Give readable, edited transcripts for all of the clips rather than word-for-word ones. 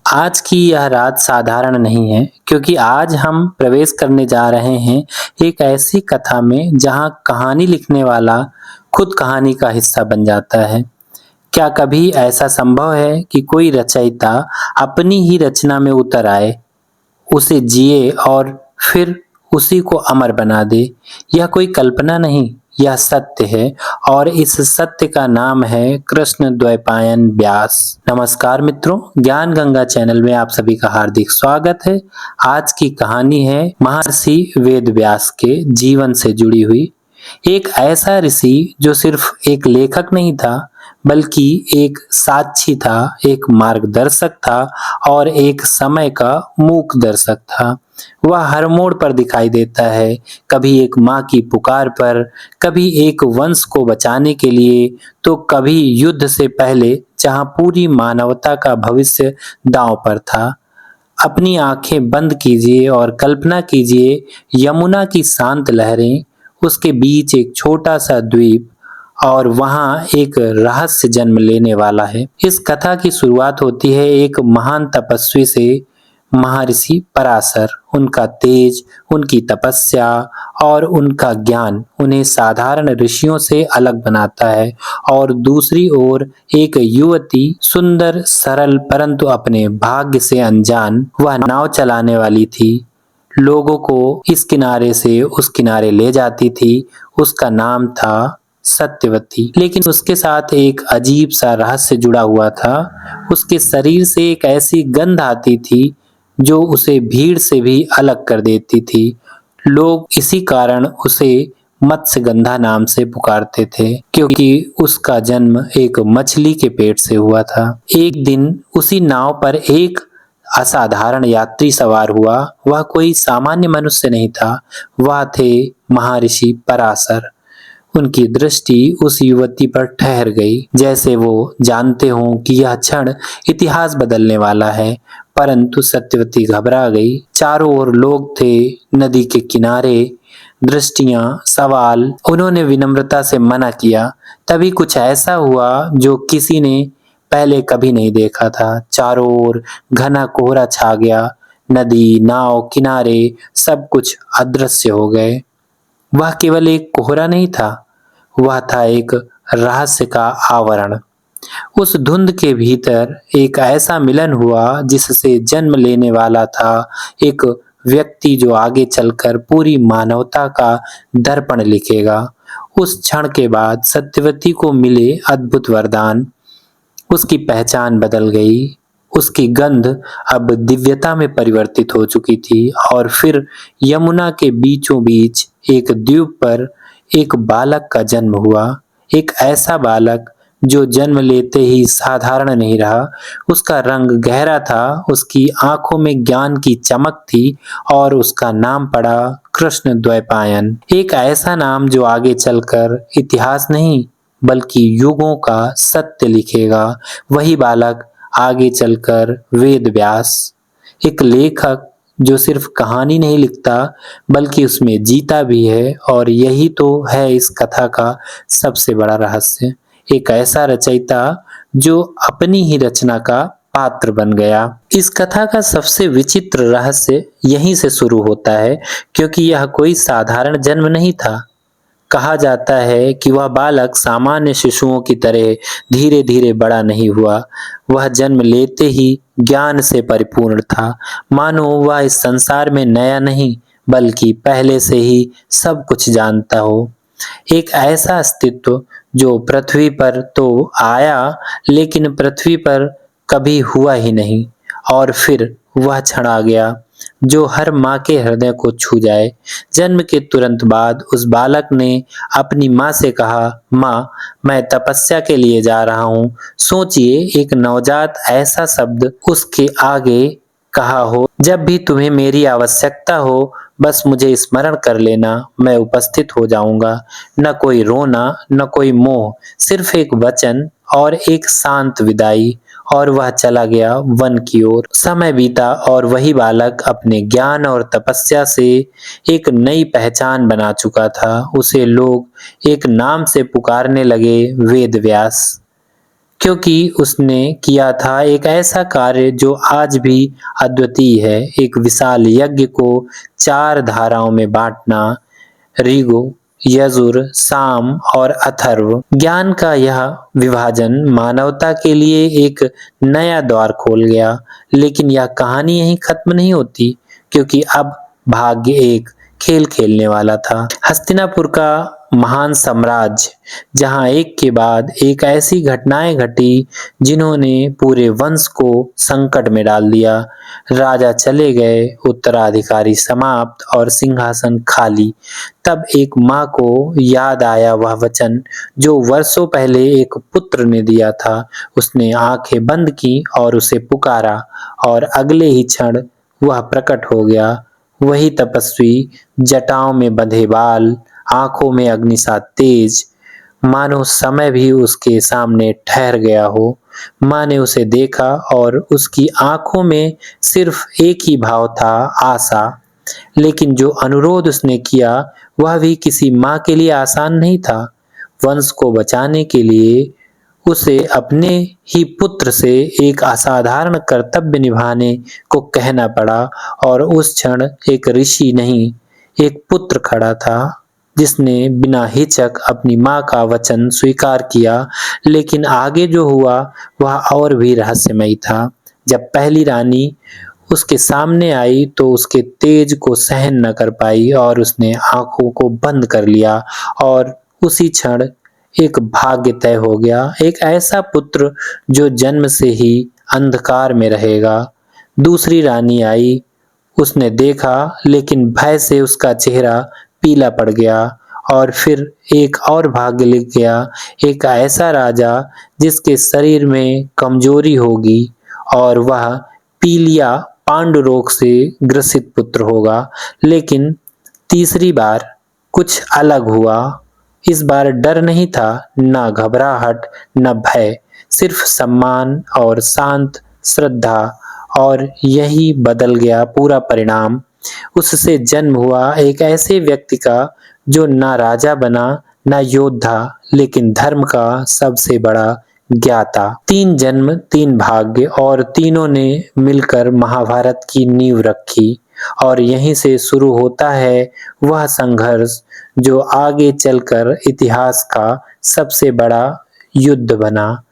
आज की यह रात साधारण नहीं है क्योंकि आज हम प्रवेश करने जा रहे हैं एक ऐसी कथा में जहां कहानी लिखने वाला खुद कहानी का हिस्सा बन जाता है। क्या कभी ऐसा संभव है कि कोई रचयिता अपनी ही रचना में उतर आए, उसे जिए और फिर उसी को अमर बना दे? यह कोई कल्पना नहीं, यह सत्य है और इस सत्य का नाम है कृष्ण द्वैपायन व्यास। नमस्कार मित्रों, ज्ञान गंगा चैनल में आप सभी का हार्दिक स्वागत है। आज की कहानी है महर्षि वेद व्यास के जीवन से जुड़ी हुई। एक ऐसा ऋषि जो सिर्फ एक लेखक नहीं था बल्कि एक साक्षी था, एक मार्गदर्शक था और एक समय का मूक दर्शक था। वह हर मोड़ पर दिखाई देता है, कभी एक माँ की पुकार पर, कभी एक वंश को बचाने के लिए, तो कभी युद्ध से पहले जहाँ पूरी मानवता का भविष्य दांव पर था। अपनी आंखें बंद कीजिए और कल्पना कीजिए, यमुना की शांत लहरें, उसके बीच एक छोटा सा द्वीप और वहां एक रहस्य जन्म लेने वाला है। इस कथा की शुरुआत होती है एक महान तपस्वी से, महर्षि पराशर। उनका तेज, उनकी तपस्या और उनका ज्ञान उन्हें साधारण ऋषियों से अलग बनाता है। और दूसरी ओर एक युवती, सुंदर, सरल परंतु अपने भाग्य से अनजान, वह नाव चलाने वाली थी, लोगों को इस किनारे से उस किनारे ले जाती थी। उसका नाम था सत्यवती। लेकिन उसके साथ एक अजीब सा रहस्य जुड़ा हुआ था। उसके शरीर से एक ऐसी गंध आती थी जो उसे भीड़ से भी अलग कर देती थी। लोग इसी कारण उसे मत्स्यगंधा नाम से पुकारते थे, क्योंकि उसका जन्म एक मछली के पेट से हुआ था। एक दिन उसी नाव पर एक असाधारण यात्री सवार हुआ। वह कोई सामान्य मनुष्य नहीं था, वह थे महर्षि पराशर। उनकी दृष्टि उस युवती पर ठहर गई, जैसे वो जानते हों कि यह क्षण इतिहास बदलने वाला है। परंतु सत्यवती घबरा गई। चारों ओर लोग थे, नदी के किनारे, दृष्टियां, सवाल। उन्होंने विनम्रता से मना किया। तभी कुछ ऐसा हुआ जो किसी ने पहले कभी नहीं देखा था। चारों ओर घना कोहरा छा गया। नदी, नाव, किनारे सब कुछ अदृश्य हो गए। वह केवल एक कोहरा नहीं था, वह था एक रहस्य का आवरण। उस धुंध के भीतर एक ऐसा मिलन हुआ जिससे जन्म लेने वाला था एक व्यक्ति जो आगे चलकर पूरी मानवता का दर्पण लिखेगा। उस क्षण के बाद सत्यवती को मिले अद्भुत वरदान। उसकी पहचान बदल गई। उसकी गंध अब दिव्यता में परिवर्तित हो चुकी थी। और फिर यमुना के बीचों बीच एक द्वीप पर एक बालक का जन्म हुआ। एक ऐसा बालक जो जन्म लेते ही साधारण नहीं रहा। उसका रंग गहरा था, उसकी आंखों में ज्ञान की चमक थी और उसका नाम पड़ा कृष्ण द्वैपायन। एक ऐसा नाम जो आगे चलकर इतिहास नहीं बल्कि युगों का सत्य लिखेगा। वही बालक आगे चलकर वेद व्यास, एक लेखक जो सिर्फ कहानी नहीं लिखता बल्कि उसमें जीता भी है। और यही तो है इस कथा का सबसे बड़ा रहस्य। एक ऐसा रचयिता जो अपनी ही रचना का पात्र बन गया। इस कथा का सबसे विचित्र रहस्य यहीं से शुरू होता है, क्योंकि यह कोई साधारण जन्म नहीं था। कहा जाता है कि वह बालक सामान्य शिशुओं की तरह धीरे धीरे बड़ा नहीं हुआ। वह जन्म लेते ही ज्ञान से परिपूर्ण था, मानो वह इस संसार में नया नहीं बल्कि पहले से ही सब कुछ जानता हो। एक ऐसा अस्तित्व जो पृथ्वी पर तो आया लेकिन पृथ्वी पर कभी हुआ ही नहीं। और फिर वह क्षण आ गया जो हर माँ के हृदय को छू जाए। जन्म के तुरंत बाद उस बालक ने अपनी माँ से कहा, माँ, मैं तपस्या के लिए जा रहा हूँ। सोचिए, एक नवजात ऐसा शब्द उसके आगे कहा हो, जब भी तुम्हें मेरी आवश्यकता हो बस मुझे स्मरण कर लेना, मैं उपस्थित हो जाऊंगा। न कोई रोना, न कोई मोह, सिर्फ एक वचन और एक शांत विदाई। और वह चला गया वन की ओर। समय बीता और वही बालक अपने ज्ञान और तपस्या से एक नई पहचान बना चुका था। उसे लोग एक नाम से पुकारने लगे, वेद व्यास। क्योंकि उसने किया था एक ऐसा कार्य जो आज भी अद्वितीय है, एक विशाल यज्ञ को 4 धाराओं में बाँटना। ऋगु, यजुर, साम और अथर्व ज्ञान का यह विभाजन मानवता के लिए एक नया द्वार खोल गया। लेकिन यह कहानी यहीं खत्म नहीं होती, क्योंकि अब भाग्य एक खेल खेलने वाला था। हस्तिनापुर का महान साम्राज्य, जहां एक के बाद एक ऐसी घटनाएं घटी जिन्होंने पूरे वंश को संकट में डाल दिया। राजा चले गए, उत्तराधिकारी समाप्त और सिंहासन खाली। तब एक माँ को याद आया वह वचन जो वर्षों पहले एक पुत्र ने दिया था। उसने आंखें बंद की और उसे पुकारा, और अगले ही क्षण वह प्रकट हो गया। वही तपस्वी, जटाओं में बंधे बाल, आंखों में अग्नि सा तेज, मानो समय भी उसके सामने ठहर गया हो। माँ ने उसे देखा और उसकी आंखों में सिर्फ एक ही भाव था, आशा। लेकिन जो अनुरोध उसने किया वह भी किसी माँ के लिए आसान नहीं था। वंश को बचाने के लिए उसे अपने ही पुत्र से एक असाधारण कर्तव्य निभाने को कहना पड़ा। और उस क्षण एक ऋषि नहीं, एक पुत्र खड़ा था जिसने बिना हिचक अपनी माँ का वचन स्वीकार किया। लेकिन आगे जो हुआ वह और भी रहस्यमयी था। जब पहली रानी उसके सामने आई तो उसके तेज को सहन न कर पाई और उसने आंखों को बंद कर लिया, और उसी क्षण एक भाग्य तय हो गया। एक ऐसा पुत्र जो जन्म से ही अंधकार में रहेगा। दूसरी रानी आई, उसने देखा, लेकिन भय से उसका चेहरा पीला पड़ गया। और फिर एक और भाग्य लिख गया, एक ऐसा राजा जिसके शरीर में कमजोरी होगी और वह पीलिया पांडु रोग से ग्रसित पुत्र होगा। लेकिन तीसरी बार कुछ अलग हुआ। इस बार डर नहीं था, न घबराहट, न भय, सिर्फ सम्मान और शांत श्रद्धा। और यही बदल गया पूरा परिणाम। उससे जन्म हुआ एक ऐसे व्यक्ति का जो ना राजा बना, ना योद्धा, लेकिन धर्म का सबसे बड़ा ज्ञाता। 3 जन्म, 3 भाग्य, और तीनों ने मिलकर महाभारत की नींव रखी। और यहीं से शुरू होता है वह संघर्ष जो आगे चलकर इतिहास का सबसे बड़ा युद्ध बना।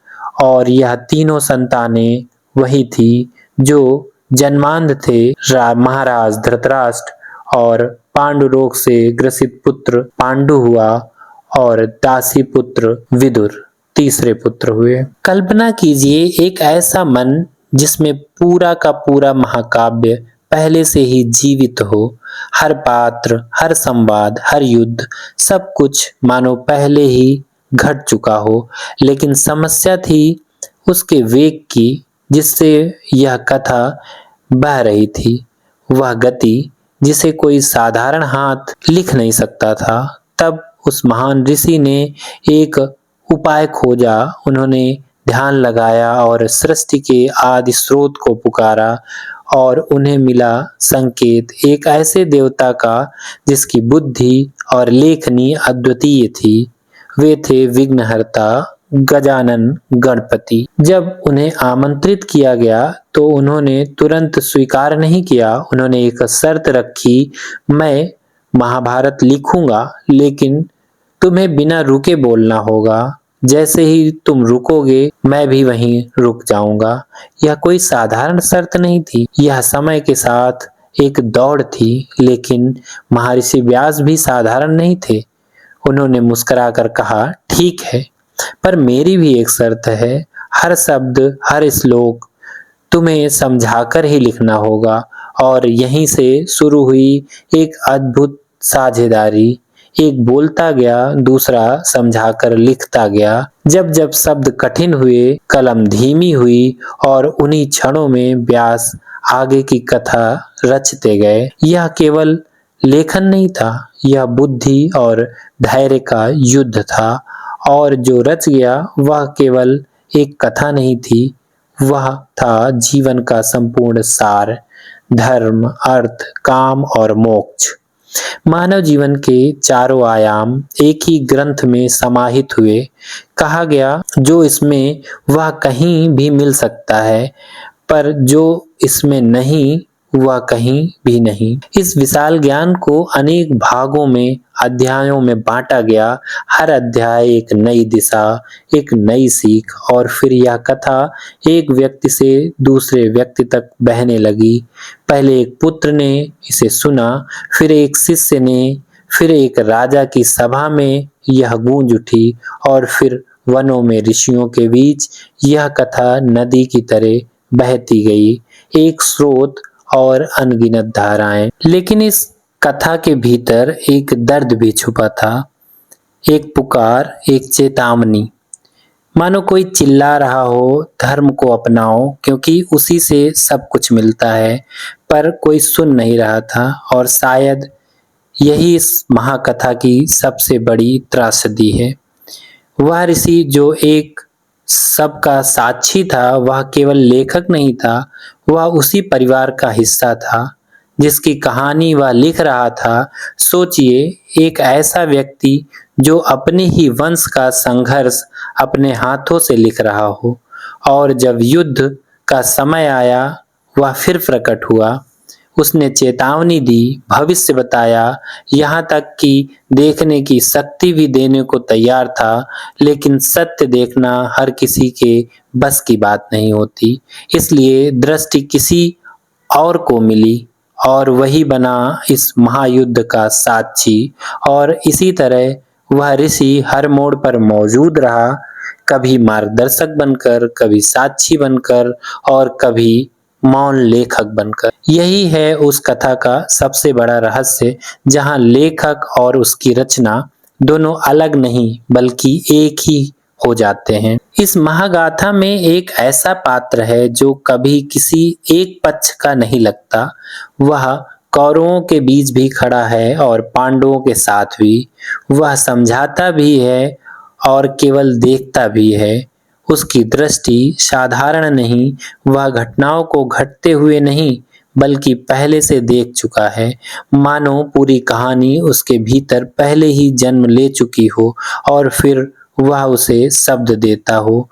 और यह तीनों संतानें वही थी जो जन्मांध थे। महाराज धृतराष्ट्र, और पांडु रोग से ग्रसित पुत्र पांडु हुआ, और दासी पुत्र विदुर तीसरे पुत्र हुए। कल्पना कीजिए एक ऐसा मन जिसमें पूरा का पूरा महाकाव्य पहले से ही जीवित हो। हर पात्र, हर संवाद, हर युद्ध, सब कुछ मानो पहले ही घट चुका हो। लेकिन समस्या थी उसके वेग की जिससे यह कथा बह रही थी। वह गति जिसे कोई साधारण हाथ लिख नहीं सकता था। तब उस महान ऋषि ने एक उपाय खोजा। उन्होंने ध्यान लगाया और सृष्टि के आदि स्रोत को पुकारा, और उन्हें मिला संकेत एक ऐसे देवता का जिसकी बुद्धि और लेखनी अद्वितीय थी। वे थे विघ्नहर्ता गजानन गणपति। जब उन्हें आमंत्रित किया गया तो उन्होंने तुरंत स्वीकार नहीं किया। उन्होंने एक शर्त रखी, मैं महाभारत लिखूंगा, लेकिन तुम्हें बिना रुके बोलना होगा। जैसे ही तुम रुकोगे मैं भी वहीं रुक जाऊंगा। यह कोई साधारण शर्त नहीं थी, यह समय के साथ एक दौड़ थी। लेकिन महर्षि व्यास भी साधारण नहीं थे। उन्होंने मुस्कुराकर कहा, ठीक है, पर मेरी भी एक शर्त है। हर शब्द, हर श्लोक तुम्हें समझाकर ही लिखना होगा। और यहीं से शुरू हुई एक अद्भुत साझेदारी। एक बोलता गया, दूसरा समझाकर लिखता गया। जब जब शब्द कठिन हुए, कलम धीमी हुई, और उन्हीं क्षणों में व्यास आगे की कथा रचते गए। यह केवल लेखन नहीं था, यह बुद्धि और धैर्य का युद्ध था। और जो रच गया वह केवल एक कथा नहीं थी, वह था जीवन का संपूर्ण सार, धर्म, अर्थ, काम और मोक्ष। मानव जीवन के चारों आयाम एक ही ग्रंथ में समाहित हुए। कहा गया जो इसमें वह कहीं भी मिल सकता है, पर जो इसमें नहीं वह कहीं भी नहीं। इस विशाल ज्ञान को अनेक भागों में, अध्यायों में बांटा गया। हर अध्याय एक नई दिशा, एक नई सीख, और फिर यह कथा एक व्यक्ति से दूसरे व्यक्ति तक बहने लगी। पहले एक पुत्र ने इसे सुना, फिर एक शिष्य ने, फिर एक राजा की सभा में यह गूंज उठी, और फिर वनों में ऋषियों के बीच यह कथा नदी की तरह बहती गई, एक स्रोत और अनगिनत धाराएं। लेकिन इस कथा के भीतर एक दर्द भी छुपा था, एक पुकार, एक चेतावनी। मानो कोई चिल्ला रहा हो, धर्म को अपनाओ क्योंकि उसी से सब कुछ मिलता है। पर कोई सुन नहीं रहा था, और शायद यही इस महाकथा की सबसे बड़ी त्रासदी है। वह ऋषि जो एक सबका साक्षी था, वह केवल लेखक नहीं था, वह उसी परिवार का हिस्सा था जिसकी कहानी वह लिख रहा था। सोचिए, एक ऐसा व्यक्ति जो अपने ही वंश का संघर्ष अपने हाथों से लिख रहा हो, और जब युद्ध का समय आया वह फिर प्रकट हुआ। उसने चेतावनी दी, भविष्य बताया, यहाँ तक कि देखने की शक्ति भी देने को तैयार था। लेकिन सत्य देखना हर किसी के बस की बात नहीं होती। इसलिए दृष्टि किसी और को मिली, और वही बना इस महायुद्ध का साक्षी। और इसी तरह वह ऋषि हर मोड़ पर मौजूद रहा, कभी मार्गदर्शक बनकर, कभी साक्षी बनकर, और कभी मौन लेखक बनकर। यही है उस कथा का सबसे बड़ा रहस्य, जहां लेखक और उसकी रचना दोनों अलग नहीं बल्कि एक ही हो जाते हैं। इस महागाथा में एक ऐसा पात्र है जो कभी किसी एक पक्ष का नहीं लगता। वह कौरवों के बीच भी खड़ा है और पांडवों के साथ भी। वह समझाता भी है और केवल देखता भी है। उसकी दृष्टि साधारण नहीं, वह घटनाओं को घटते हुए नहीं बल्कि पहले से देख चुका है। मानो पूरी कहानी उसके भीतर पहले ही जन्म ले चुकी हो, और फिर वह उसे शब्द देता हो।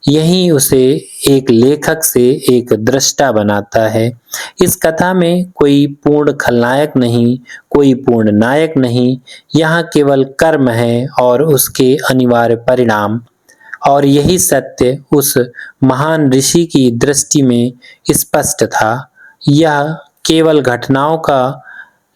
यही उसे एक लेखक से एक दृष्टा बनाता है। इस कथा में कोई पूर्ण खलनायक नहीं, कोई पूर्ण नायक नहीं। यहाँ केवल कर्म है और उसके अनिवार्य परिणाम। और यही सत्य उस महान ऋषि की दृष्टि में स्पष्ट था। यह केवल घटनाओं का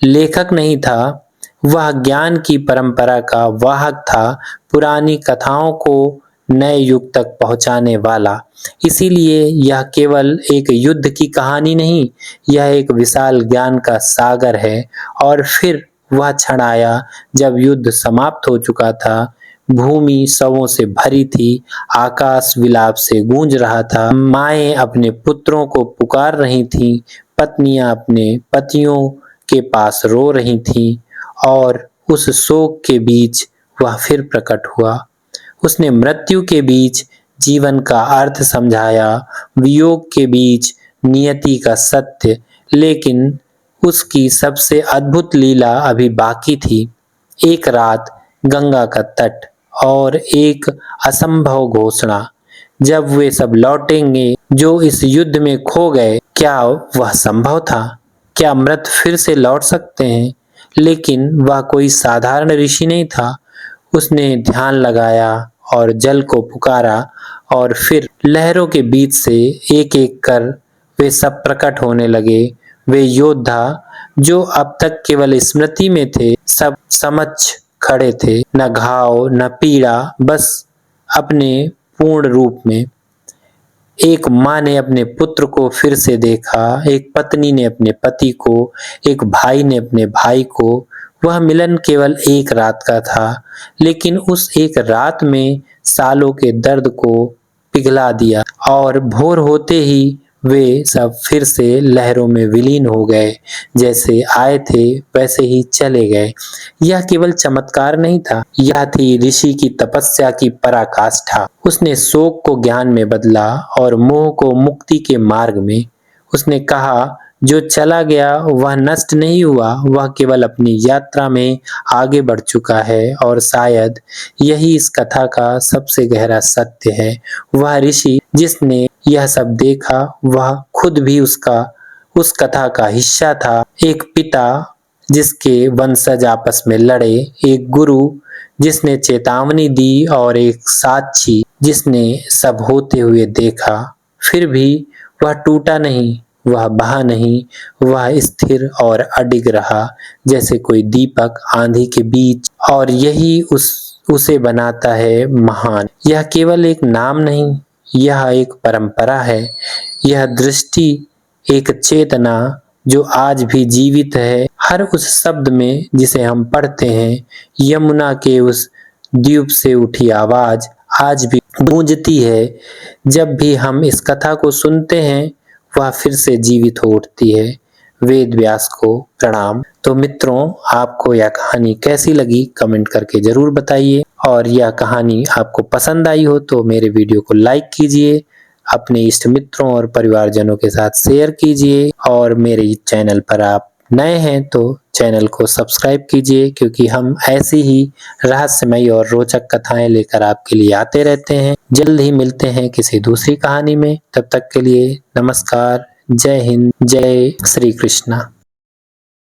लेखक नहीं था, वह ज्ञान की परंपरा का वाहक था, पुरानी कथाओं को नए युग तक पहुंचाने वाला। इसीलिए यह केवल एक युद्ध की कहानी नहीं, यह एक विशाल ज्ञान का सागर है। और फिर वह क्षण आया जब युद्ध समाप्त हो चुका था। भूमि शवों से भरी थी, आकाश विलाप से गूंज रहा था, माएं अपने पुत्रों को पुकार रही थीं, पत्नियां अपने पतियों के पास रो रही थीं, और उस शोक के बीच वह फिर प्रकट हुआ। उसने मृत्यु के बीच जीवन का अर्थ समझाया, वियोग के बीच नियति का सत्य। लेकिन उसकी सबसे अद्भुत लीला अभी बाकी थी। एक रात, गंगा का तट, और एक असंभव घोषणा। जब वे सब लौटेंगे जो इस युद्ध में खो गए। क्या वह संभव था? क्या मृत फिर से लौट सकते हैं? लेकिन वह कोई साधारण ऋषि नहीं था। उसने ध्यान लगाया और जल को पुकारा, और फिर लहरों के बीच से एक एक कर वे सब प्रकट होने लगे। वे योद्धा जो अब तक केवल स्मृति में थे, सब समक्ष खड़े थे। न घाव, न पीड़ा, बस अपने पूर्ण रूप में। एक माँ ने अपने पुत्र को फिर से देखा, एक पत्नी ने अपने पति को, एक भाई ने अपने भाई को। वह मिलन केवल एक रात का था, लेकिन उस एक रात में सालों के दर्द को पिघला दिया, और भोर होते ही वे सब फिर से लहरों में विलीन हो गए। जैसे आए थे वैसे ही चले गए। यह केवल चमत्कार नहीं था, यह थी ऋषि की तपस्या की पराकाष्ठा। उसने शोक को ज्ञान में बदला और मोह को मुक्ति के मार्ग में। उसने कहा, जो चला गया वह नष्ट नहीं हुआ, वह केवल अपनी यात्रा में आगे बढ़ चुका है और शायद यही इस कथा का सबसे गहरा सत्य है। वह ऋषि जिसने यह सब देखा वह खुद भी उस कथा का हिस्सा था। एक पिता जिसके वंशज आपस में लड़े, एक गुरु जिसने चेतावनी दी और एक साक्षी जिसने सब होते हुए देखा। फिर भी वह टूटा नहीं, वह बहा नहीं, वह स्थिर और अडिग रहा जैसे कोई दीपक आंधी के बीच, और यही उसे बनाता है महान। यह केवल एक नाम नहीं, यह एक परंपरा है, यह दृष्टि, एक चेतना जो आज भी जीवित है हर उस शब्द में जिसे हम पढ़ते हैं। यमुना के उस द्वीप से उठी आवाज आज भी गूंजती है। जब भी हम इस कथा को सुनते हैं वह फिर से जीवित हो उठती है। वेद व्यास को प्रणाम। तो मित्रों, आपको यह कहानी कैसी लगी कमेंट करके जरूर बताइए, और यह कहानी आपको पसंद आई हो तो मेरे वीडियो को लाइक कीजिए, अपने इष्ट मित्रों और परिवारजनों के साथ शेयर कीजिए, और मेरे चैनल पर आप नए हैं तो चैनल को सब्सक्राइब कीजिए, क्योंकि हम ऐसी ही रहस्यमयी और रोचक कथाएं लेकर आपके लिए आते रहते हैं। जल्द ही मिलते हैं किसी दूसरी कहानी में। तब तक के लिए नमस्कार, जय हिंद, जय श्री कृष्णा।